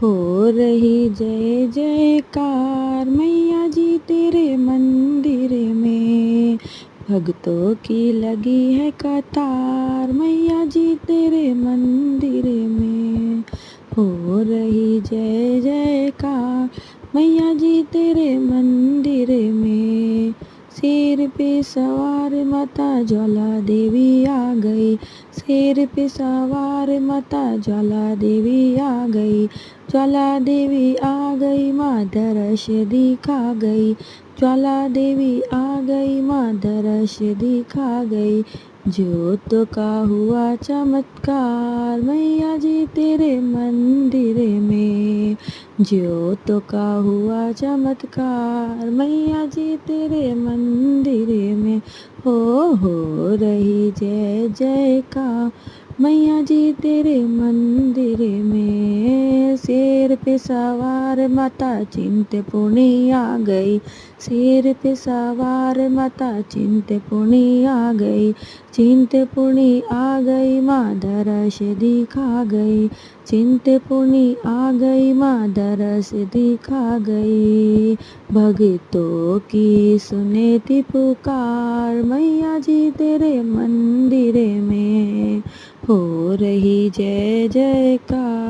हो रही जय जयकार मैया जी तेरे मंदिर में। भक्तों की लगी है कतार मैया जी तेरे मंदिर में। हो रही जय जयकार मैया जी तेरे मंदिर में। शेर पे सवार माता ज्वाला देवी आ गई। शेर पे सवार माता ज्वाला देवी आ गई। ज्वाला देवी आ गई माँ दरस दिखा गई। ज्वाला देवी आ गई माँ दरस दिखा गई। ज्योत का हुआ चमत्कार मैया जी तेरे मंदिर में। ज्योत का हुआ चमत्कार मैया जी तेरे मंदिर में। हो रही जय जयकार मैया जी तेरे मंदिर में। शेर पे सवार माता चिंतपूर्णी आ गई। शेर पे सवार माता चिंतपूर्णी आ गई। चिंतपूर्णी आ गई माँ दरस दिखा गई। चिंतपूर्णी आ गई माँ दरस दिखा गई। भक्तों की सुने थी पुकार मैया जी तेरे मंदिर में। हो रही जय जयकार।